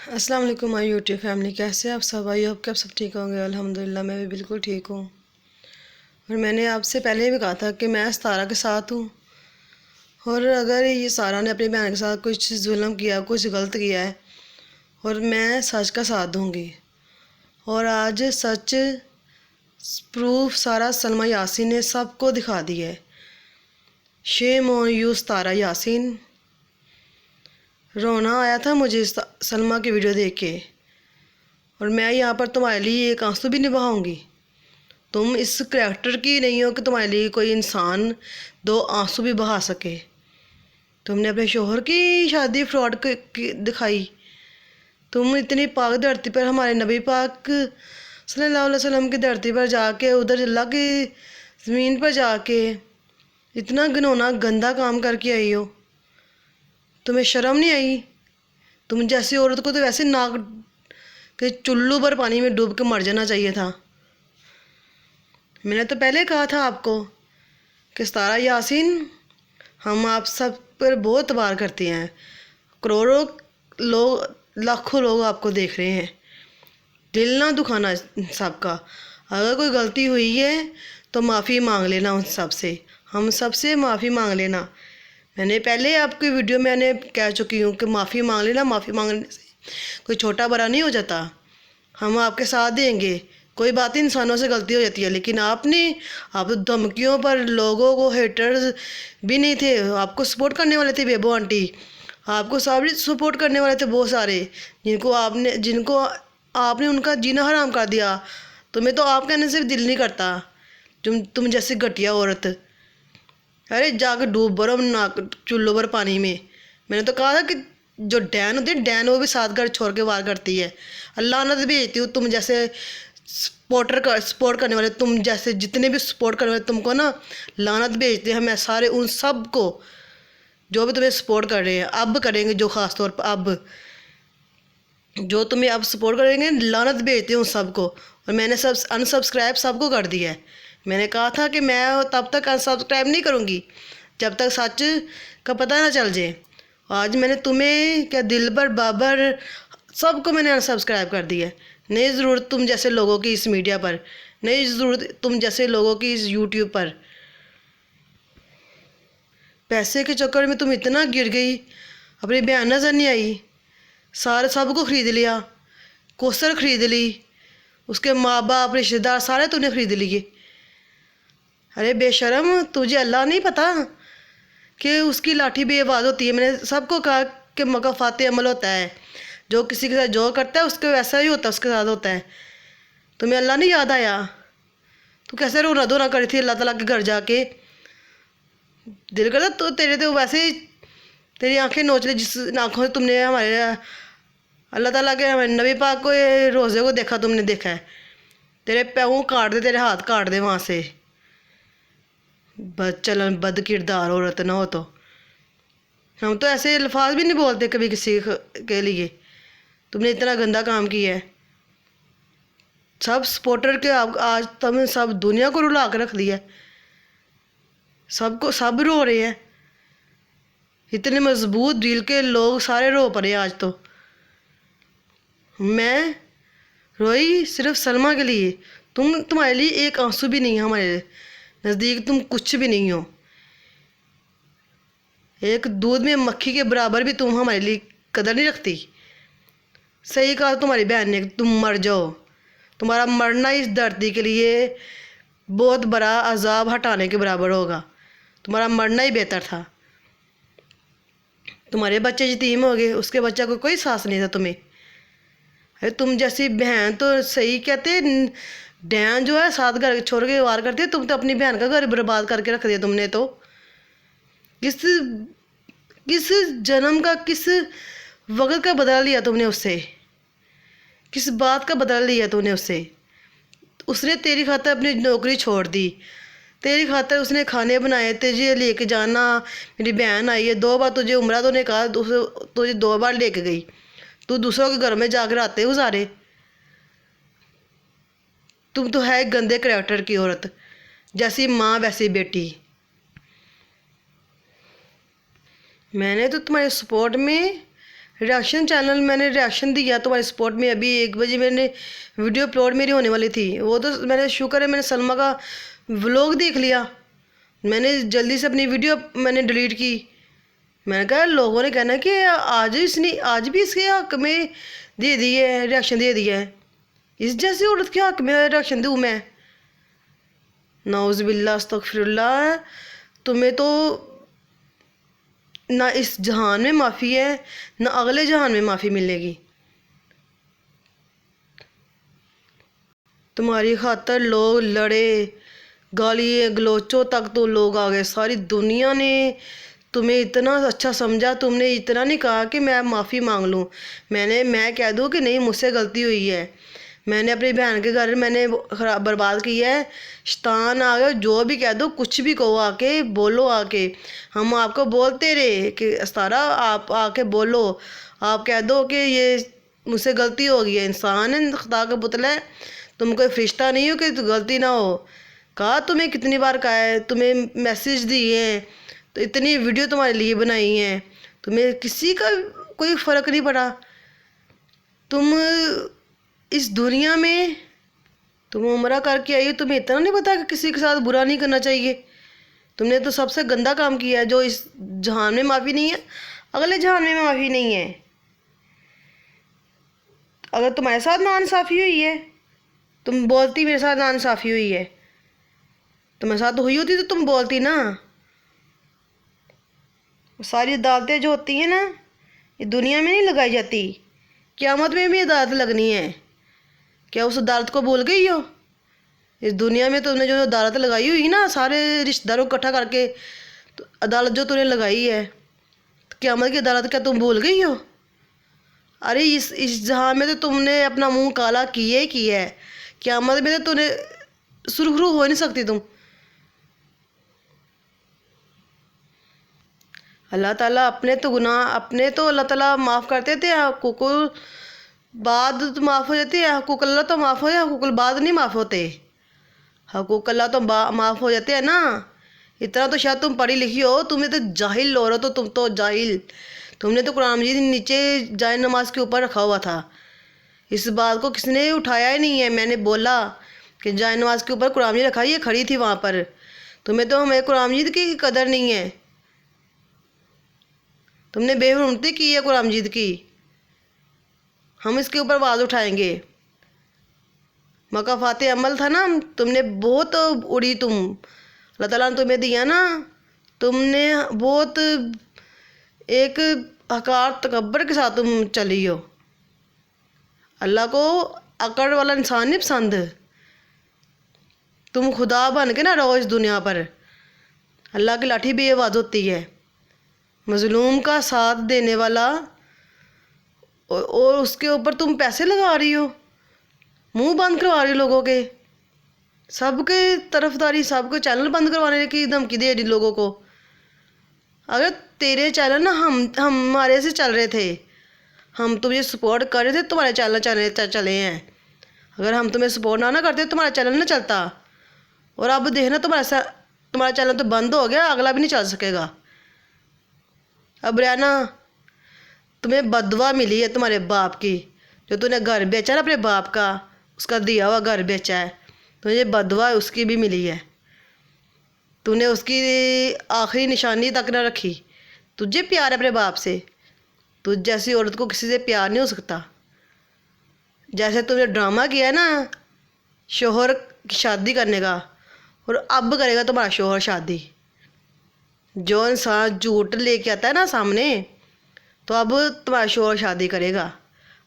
السلام علیکم مائی YouTube family, کیسے آپ سب؟ آئی ہوپ کہ آپ سب ٹھیک ہوں گے۔ الحمدللہ میں بھی بالکل ٹھیک ہوں، اور میں نے آپ سے پہلے بھی کہا تھا کہ میں ستارہ کے ساتھ ہوں، اور اگر یہ سارہ نے اپنی بہن کے ساتھ کچھ ظلم کیا، کچھ غلط کیا ہے، اور میں سچ کا ساتھ دوں گی، اور آج سچ پروف سارہ سلمہ یاسین نے سب کو دکھا دی ہے۔ شیم آن یو ستارہ یاسین۔ رونا آیا تھا مجھے سلمہ کی ویڈیو دیکھ کے، اور میں یہاں پر تمہارے لیے ایک آنسو بھی نہیں بہاؤں گی۔ تم اس کریکٹر کی نہیں ہو کہ تمہارے لیے کوئی انسان دو آنسو بھی بہا سکے۔ تم نے اپنے شوہر کی شادی فراڈ دکھائی۔ تم اتنی پاک دھرتی پر، ہمارے نبی پاک صلی اللہ علیہ وسلم کی دھرتی پر جا کے، ادھر اللہ کی زمین پر جا کے اتنا گنونا گندا کام کر کے آئی ہو۔ تمہیں شرم نہیں آئی؟ تم جیسی عورت کو تو ویسے ناک کہ چلو بھر پانی میں ڈوب کے مر جانا چاہیے تھا۔ میں نے تو پہلے کہا تھا آپ کو کہ ستارہ یاسین، ہم آپ سب پر بہت اعتبار کرتے ہیں، کروڑوں لوگ، لاکھوں لوگ آپ کو دیکھ رہے ہیں۔ دل نہ دکھانا سب کا۔ اگر کوئی غلطی ہوئی ہے تو معافی مانگ لینا ان سب سے، ہم سب سے معافی مانگ لینا۔ میں نے پہلے آپ کی ویڈیو میں نے کہہ چکی ہوں کہ معافی مانگ لینا، معافی مانگنے سے کوئی چھوٹا بڑا نہیں ہو جاتا، ہم آپ کے ساتھ دیں گے۔ کوئی بات انسانوں سے غلطی ہو جاتی ہے، لیکن آپ تو دھمکیوں پر لوگوں کو، ہیٹرز بھی نہیں تھے، آپ کو سپورٹ کرنے والے تھے، بیبو آنٹی آپ کو سب سپورٹ کرنے والے تھے، بہت سارے، جن کو آپ نے ان کا جینا حرام کر دیا۔ تمہیں تو آپ کہنے سے بھی دل نہیں کرتا، تم جیسی گھٹیا عورت۔ ارے جا کے ڈوب برو چلو بھر پانی میں۔ میں نے تو کہا تھا کہ جو ڈین ہوتی ہے، ڈین وہ بھی ساتھ گھر چھوڑ کے وار کرتی ہے۔ اللہ لعنت بھیجتی ہوں تم جیسے سپورٹ کرنے والے، تم جیسے جتنے بھی سپورٹ کرنے والے، تم کو نا لعنت بھیجتے ہیں ہمیں سارے، ان سب کو جو بھی تمہیں سپورٹ کر رہے ہیں، اب کریں گے، جو خاص طور پر اب جو تمہیں اب سپورٹ کریں گے، لعنت بھیجتے ہیں ان سب کو۔ اور میں نے انسبسکرائب سب کو کر دیا ہے۔ میں نے کہا تھا کہ میں تب تک انسبسکرائب نہیں کروں گی جب تک سچ کا پتہ نہ چل جائے۔ آج میں نے تمہیں کیا دلبر، بابر، سب کو میں نے انسبسکرائب کر دیا ہے۔ نہیں ضرورت تم جیسے لوگوں کی اس میڈیا پر، نہیں ضرورت تم جیسے لوگوں کی اس یوٹیوب پر۔ پیسے کے چکر میں تم اتنا گر گئی، اپنی بہن نظر نہیں آئی، سارے سب کو خرید لیا، کوثر خرید لی، اس کے ماں باپ، رشتہ دار سارے تم نے خرید لیے۔ ارے بے شرم، تجھے اللہ نہیں پتہ کہ اس کی لاٹھی بے آواز ہوتی ہے؟ میں نے سب کو کہا کہ مکافات عمل ہوتا ہے، جو کسی کے ساتھ جو کرتا ہے اس کے ویسا ہی ہوتا ہے، اس کے ساتھ ہوتا ہے۔ تمہیں اللہ نہیں یاد آیا؟ تو کیسے رونا دھونا کری تھی اللہ تعالیٰ کے گھر جا کے؟ دل کرتا تو تیرے تو ویسے ہی تیری آنکھیں نوچ لے، جس آنکھوں سے تم نے ہمارے اللہ تعالیٰ کے، ہمارے نبی پاک کو، روزے کو دیکھا، تم نے دیکھا ہے۔ تیرے پاؤں کاٹ دے، تیرے ہاتھ کاٹ دے وہاں سے، بد چلن، بد کردار عورت نہ ہو تو۔ ہم تو ایسے الفاظ بھی نہیں بولتے کبھی کسی کے لیے۔ تم نے اتنا گندا کام کیا ہے، سب سپورٹر کے آج تم نے سب دنیا کو رلا کے رکھ دیا ہے، سب رو رہے ہیں، اتنے مضبوط دل کے لوگ سارے رو پڑے آج تو۔ میں روئی صرف سلمہ کے لیے، تمہارے لیے ایک آنسو بھی نہیں ہے، ہمارے نزدیک تم کچھ بھی نہیں ہو، ایک دودھ میں مکھی کے برابر بھی تم ہمارے لیے قدر نہیں رکھتی۔ صحیح کہا تمہاری بہن نے، تم مر جاؤ، تمہارا مرنا اس دھرتی کے لیے بہت بڑا عذاب ہٹانے کے برابر ہوگا، تمہارا مرنا ہی بہتر تھا۔ تمہارے بچے یتیم ہو گئے، اس کے بچہ کو کوئی ساس نہیں تھا تمہیں۔ ارے تم جیسی بہن تو صحیح کہتے، ڈین جو ہے ساتھ گھر چھوڑ کے وار کرتی ہے، تم تو اپنی بہن کا گھر برباد کر کے رکھ دیا تم نے تو۔ کس جنم کا، کس وقت کا بدلہ لیا تم نے اس سے؟ کس بات کا بدلہ لیا تم نے اس سے؟ اس نے تیری خاطر اپنی نوکری چھوڑ دی، تیری خاطر اس نے کھانے بنائے، تجھے لے کے جانا، میری بہن آئی ہے 2 بار تجھے عمرہ تو نے کہا، تجھے 2 بار لے کے گئی، تو دوسروں کے گھر میں جا کر آتے گزارے۔ تم تو ہے گندے کریکٹر کی عورت، جیسی ماں ویسی بیٹی۔ میں نے تو تمہارے سپورٹ میں ریاکشن چینل میں نے ریاکشن دیا تمہارے سپورٹ میں. ابھی 1 بجے میں نے ویڈیو اپلوڈ میری ہونے والی تھی. وہ تو میں نے شکر ہے میں نے سلمہ کا ولاگ دیکھ لیا. میں نے جلدی سے اپنی ویڈیو میں نے ڈیلیٹ کی. میں نے کہا لوگوں نے کہنا کہ آج بھی اس کے حق میں دے دی ہے, ریاکشن دے دیا ہے. اس جیسی عورت کے حق میں ریاکشن دوں میں؟ نعوذ باللہ استغفر اللہ. تمہیں تو نہ اس جہان میں معافی ہے نہ اگلے جہان میں معافی ملے گی. تمہاری خاطر لوگ لڑے, گالی گلوچوں تک تو لوگ آ گئے. ساری دنیا نے تمہیں اتنا اچھا سمجھا, تم نے اتنا نہیں کہا کہ میں معافی مانگ لوں. میں کہہ دوں کہ نہیں مجھ سے غلطی ہوئی ہے, میں نے اپنی بہن کے گھر میں نے برباد کیا ہے. شیطان آ گیا, جو بھی کہہ دو, کچھ بھی کہو, آ کے بولو. آ کے ہم آپ کو بولتے رہے کہ استارہ آپ آ کے بولو, آپ کہہ دو کہ یہ مجھ سے غلطی ہو گئی ہے. انسان ہے, خدا کا پتلا ہے, تم کوئی فرشتہ نہیں ہو کہ غلطی نہ ہو. کہا تمہیں کتنی بار کہا ہے, تمہیں میسیج دیے ہیں, تو اتنی ویڈیو تمہارے لیے بنائی ہیں, تمہیں کسی کا کوئی فرق نہیں پڑا. تم اس دنیا میں تم عمرہ کر کے آئی, تمہیں اتنا نہیں پتا کہ کسی کے ساتھ برا نہیں کرنا چاہیے. تم نے تو سب سے گندا کام کیا ہے. جو اس جہان میں معافی نہیں ہے, اگلے جہان میں معافی نہیں ہے. اگر تمہارے ساتھ ناانصافی ہوئی ہے, تم بولتی میرے ساتھ ناانصافی ہوئی ہے, تمہارے ساتھ ہوئی ہوتی تو تم بولتی نا. ساری عدالتیں جو ہوتی ہیں نا, یہ دنیا میں نہیں لگائی جاتی, قیامت میں بھی عدالت لگنی ہے. کیا اس عدالت کو بھول گئی ہو؟ اس دنیا میں تم نے جو عدالت لگائی ہوئی نا, سارے رشتہ داروں کو اکٹھا کر کے عدالت جو تم نے لگائی ہے, قیامت کی عدالت کیا تم بھول گئی ہو؟ ارے اس جہاں میں تو تم نے اپنا منہ کالا کیا ہے, قیامت میں تو تم نے سرخرو ہو نہیں سکتی تم. اللہ تعالیٰ اپنے تو گناہ اپنے تو اللہ تعالیٰ معاف کرتے تھے, حقوق بعد تو معاف ہو جاتی ہے. حقوق اللہ تو معاف ہو جائے, حقوق البعد نہیں معاف ہوتے. حقوق اللہ تو معاف ہو جاتے ہیں نا. اتنا تو شاید تم پڑھی لکھی ہو, تمہیں تو جاہل ہو رہا, تو تم تو جاہل. تم نے تو قرآن مجید نیچے جائے نماز کے اوپر رکھا ہوا تھا. اس بات کو کس نے اٹھایا ہی نہیں ہے. میں نے بولا کہ جائے نماز کے اوپر قرآن مجید رکھا, یہ کھڑی تھی وہاں پر. تمہیں تو ہمیں قرآن مجید کی قدر نہیں ہے, تم نے بے حرمتی کی ہے قرآن مجید کی. ہم اس کے اوپر آواز اٹھائیں گے. مکافات عمل تھا نا, تم نے بہت اڑی. اللہ تعالیٰ نے تمہیں دیا نا, تم نے بہت ایک حقار تکبر کے ساتھ تم چلی ہو. اللہ کو اکڑ والا انسان نہیں پسند. تم خدا بن کے نہ رہو اس دنیا پر. اللہ کی لاٹھی بھی آواز ہوتی ہے. مظلوم کا ساتھ دینے والا, اور اس کے اوپر تم پیسے لگا رہی ہو, منہ بند کروا رہی ہو لوگوں کے. سب کے طرفداری, سب کو چینل بند کروانے کی دھمکی دے رہی لوگوں کو. اگر تیرے چینل نا ہمارے سے چل رہے تھے, ہم تمہیں سپورٹ کر رہے تھے, تمہارے چینل چلے ہیں. اگر ہم تمہیں سپورٹ نہ کرتے تمہارا چینل نہ چلتا. اور اب دیکھنا تمہارا چینل تو بند ہو گیا, اگلا بھی نہیں چل سکے گا. اب رینا, تمہیں بددعا ملی ہے تمہارے باپ کی, جو تم نے گھر بیچا نا اپنے باپ کا, اس کا دیا ہوا گھر بیچا ہے, تمہیں بددعا اس کی بھی ملی ہے. تو نے اس کی آخری نشانی تک نہ رکھی. تجھے پیار ہے اپنے باپ سے, تجھ جیسی عورت کو کسی سے پیار نہیں ہو سکتا. جیسے تم نے ڈرامہ کیا ہے نا شوہر کی شادی کرنے کا, اور اب کرے گا تمہارا شوہر شادی. جو انسان جھوٹ لے کے آتا ہے نا سامنے, تو اب تمہارا شوہر شادی کرے گا.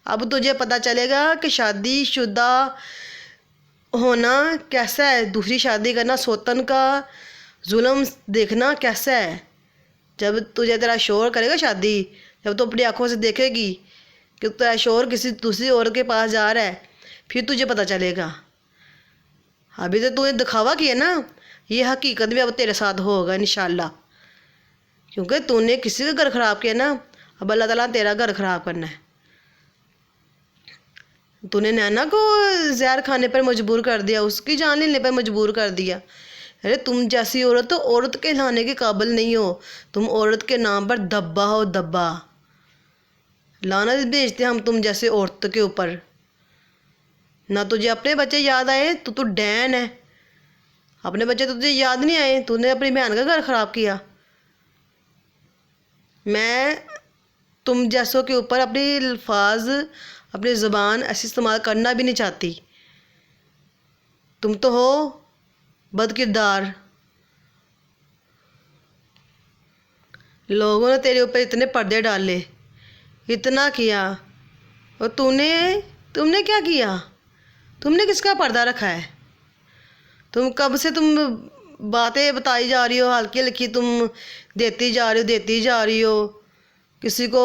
اب تجھے پتہ چلے گا کہ شادی شدہ ہونا کیسا ہے, دوسری شادی کرنا, سوتن کا ظلم دیکھنا کیسا ہے. جب تجھے تیرا شوہر کرے گا شادی, جب تو اپنی آنکھوں سے دیکھے گی کہ تیرا شوہر کسی دوسری عورت کے پاس جا رہا ہے, پھر تجھے پتہ چلے گا. ابھی تو نے دکھاوا کیا نا, یہ حقیقت میں اب تیرے ساتھ ہوگا انشاءاللہ. کیونکہ تو نے کسی کا گھر خراب کیا نا, اب اللہ تعالیٰ تیرا گھر خراب کرنا ہے. تو نے نینا کو زہر کھانے پر مجبور کر دیا, اس کی جان لینے پر مجبور کر دیا. ارے تم جیسی عورت تو عورت کہلانے کے قابل نہیں ہو, تم عورت کے نام پر دبا ہو, دبا. لعنت بھیجتے ہم تم جیسے عورتوں کے اوپر. نہ تجھے اپنے بچے یاد آئے تو ڈین ہے. اپنے بچے تو تجھے یاد نہیں آئے, تو نے اپنی بہن کا گھر خراب کیا. میں تم جیسوں کے اوپر اپنی الفاظ, اپنی زبان ایسی استعمال کرنا بھی نہیں چاہتی. تم تو ہو بد کردار. لوگوں نے تیرے اوپر اتنے پردے ڈالے, اتنا کیا, اور تم نے کیا کیا؟ تم نے کس کا پردہ رکھا ہے؟ تم کب سے باتیں بتائی جا رہی ہو, ہلکی ہلکی تم دیتی جا رہی ہو, کسی کو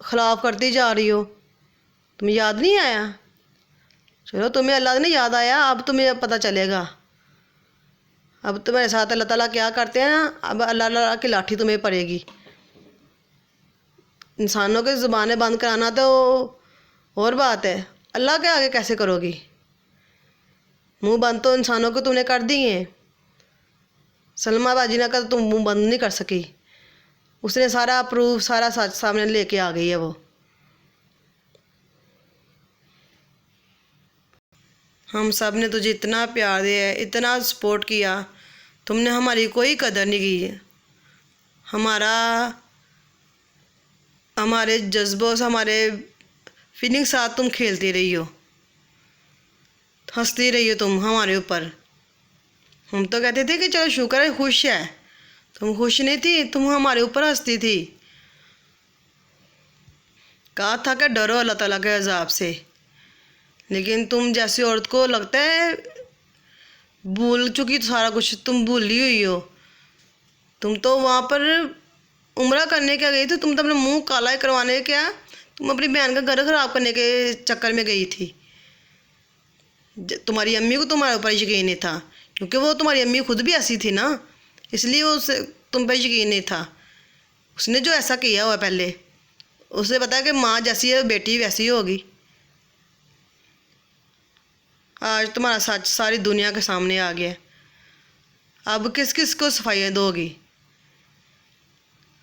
خلاف کرتی جا رہی ہو. تمہیں یاد نہیں آیا؟ چلو تمہیں اللہ نے یاد آیا, اب تمہیں پتہ چلے گا. اب تمہارے ساتھ اللہ تعالیٰ کیا کرتے ہیں نا, اب اللہ کی لاٹھی تمہیں پڑے گی. انسانوں کے زبانیں بند کرانا تو اور بات ہے, اللہ کے آگے کیسے کرو گی؟ منہ بند تو انسانوں کو تم نے کر دی ہیں. سلمہ باجی نے کہا تم منہ بند نہیں کر سکی. اس نے سارا پروف, سارا سچ سامنے لے کے آ گئی ہے وہ. ہم سب نے تجھے اتنا پیار دیا ہے, اتنا سپورٹ کیا, تم نے ہماری کوئی قدر نہیں کی ہے. ہمارے جذبوں سے, ہمارے فیلنگ ساتھ تم کھیلتی رہی ہو, ہنستی رہی ہو تم ہمارے اوپر. ہم تو کہتے تھے کہ چلو شکر ہے خوش ہے. تم خوش نہیں تھی, تم ہمارے اوپر ہنستی تھی. کہا تھا کہ ڈرو اللہ تعالیٰ کے عذاب سے, لیکن تم جیسی عورت کو لگتا ہے بھول چکی, تو سارا کچھ تم بھولی ہوئی ہو. تم تو وہاں پر عمرہ کرنے کیا گئی تھی, تم تو اپنے منہ کالا کروانے کیا, تم اپنی بہن کا گھر خراب کرنے کے چکر میں گئی تھی. تمہاری امی کو تمہارے اوپر یقین نہیں تھا, کیونکہ وہ تمہاری امی خود بھی ایسی تھی نا, اس لیے وہ تم پہ یقین نہیں تھا. اس نے جو ایسا کیا ہوا پہلے, اسے پتا ہے کہ ماں جیسی ہے بیٹی ویسی ہوگی. آج تمہارا سچ ساری دنیا کے سامنے آ گیا. اب کس کس کو صفائی دو گی؟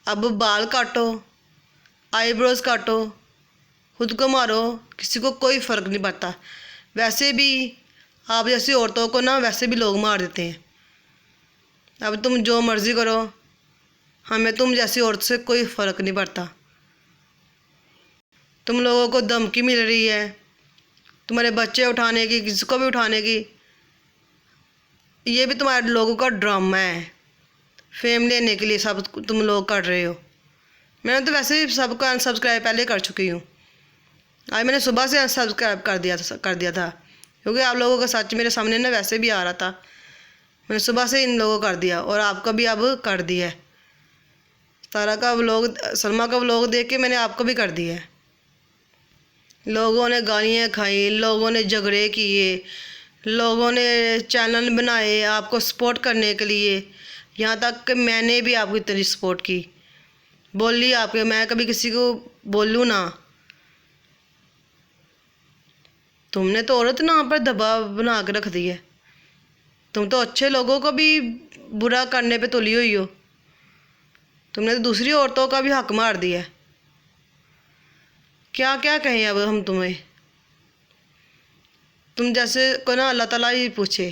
اب بال کاٹو, آئی بروز کاٹو, خود کو مارو, کسی کو کوئی فرق نہیں پڑتا. ویسے بھی آپ جیسی عورتوں کو نا ویسے بھی لوگ مار دیتے ہیں. اب تم جو مرضی کرو, ہمیں تم جیسی عورت سے کوئی فرق نہیں پڑتا. تم لوگوں کو دھمکی مل رہی ہے تمہارے بچے اٹھانے کی, کسی کو بھی اٹھانے کی. یہ بھی تمہارے لوگوں کا ڈرامہ ہے, فیم لینے کے لیے سب تم لوگ کر رہے ہو. میں نے تو ویسے ہی سب کو انسبسکرائب پہلے کر چکی ہوں. آج میں نے صبح سے انسبسکرائب کر دیا تھا, کیونکہ آپ لوگوں کا سچ میرے سامنے نا ویسے بھی آ رہا تھا. میں نے صبح سے ان لوگوں کو کر دیا, اور آپ کا بھی اب کر دیا ہے. تارا کا ولاگ, سلمہ کا ولاگ دیکھ کے میں نے آپ کو بھی کر دیا ہے. لوگوں نے گالیاں کھائی, لوگوں نے جھگڑے کیے, لوگوں نے چینل بنائے آپ کو سپورٹ کرنے کے لیے. یہاں تک کہ میں نے بھی آپ کو اتنی سپورٹ کی, بولی آپ کے, میں کبھی کسی کو بولوں نا. تم نے تو عورت نا پر دباؤ بنا کے رکھ دی ہے. تم تو اچھے لوگوں کو بھی برا کرنے پہ تلی ہوئی ہو. تم نے تو دوسری عورتوں کا بھی حق مار دیا ہے. کیا کیا کہیں اب ہم تمہیں؟ تم جیسے کو نا اللہ تعالیٰ ہی پوچھے.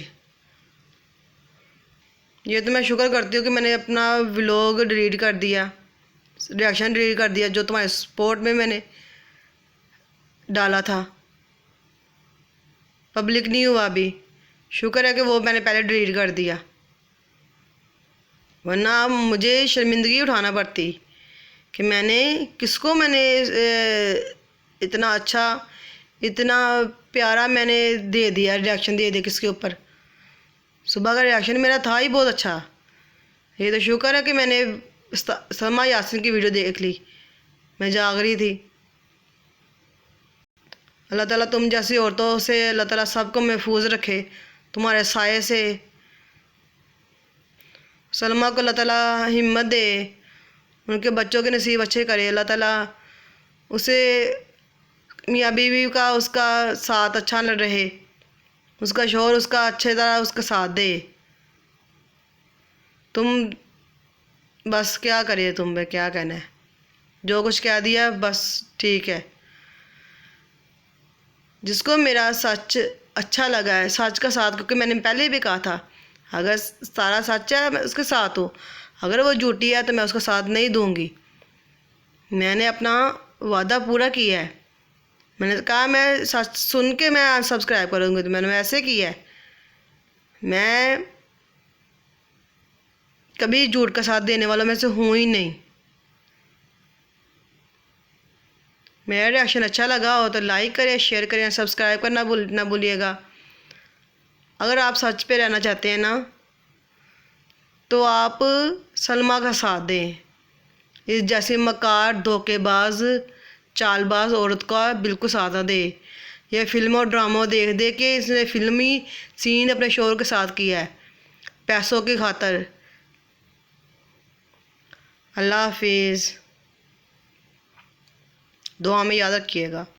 یہ تو میں شکر کرتی ہوں کہ میں نے اپنا ولاگ ڈیلیٹ کر دیا, ریاکشن ڈیلیٹ کر دیا, جو تمہارے سپورٹ میں نے ڈالا تھا. پبلک نہیں ہوا ابھی, شکر ہے کہ وہ میں نے پہلے ڈیلیٹ کر دیا, ورنہ مجھے شرمندگی اٹھانا پڑتی کہ میں نے کس کو, میں نے اتنا اچھا, اتنا پیارا میں نے دے دیا, ریاکشن دے دیا کس کے اوپر. صبح کا ریاکشن میرا تھا ہی بہت اچھا. یہ تو شکر ہے کہ میں نے سلمہ یاسین کی ویڈیو دیکھ لی, میں جاگ رہی تھی. اللہ تعالیٰ تم جیسی عورتوں سے, اللہ تعالیٰ سب کو محفوظ رکھے تمہارے سائے سے. سلمہ کو اللہ تعالیٰ ہمت دے, ان کے بچوں کے نصیب اچھے کرے. اللہ تعالیٰ اسے میاں بیوی کا, اس کا ساتھ اچھا نہ رہے, اس کا شوہر اس کا اچھے طرح اس کا ساتھ دے. تم بس کیا کرے, تم پہ کیا کہنا ہے. جو کچھ کہہ دیا بس ٹھیک ہے. جس کو میرا سچ اچھا لگا ہے، سچ کا ساتھ، کیونکہ میں نے پہلے بھی کہا تھا اگر سارا سچ ہے میں اس کے ساتھ ہوں، اگر وہ جھوٹی ہے تو میں اس کا ساتھ نہیں دوں گی. میں نے اپنا وعدہ پورا کیا ہے. میں نے کہا میں سچ سن کے میں سبسکرائب کروں گی، تو میں نے ایسے کیا ہے. میں کبھی جھوٹ کا ساتھ دینے والوں میں سے ہوں ہی نہیں. میرا ریئیکشن اچھا لگا ہو تو لائک کریں، شیئر کریں، سبسکرائب کرنا نہ بھولیے گا. اگر آپ سچ پہ رہنا چاہتے ہیں نا تو آپ سلمیٰ کا ساتھ دیں. اس جیسی مکار، دھوکے باز، چال باز عورت کا بالکل ساتھ نہ دے. یہ فلموں اور ڈراموں دیکھ کے اس نے فلمی سین اپنے شوہر کے ساتھ کیا ہے پیسوں کی خاطر. اللہ حافظ. دعا میں یاد رکھیے گا.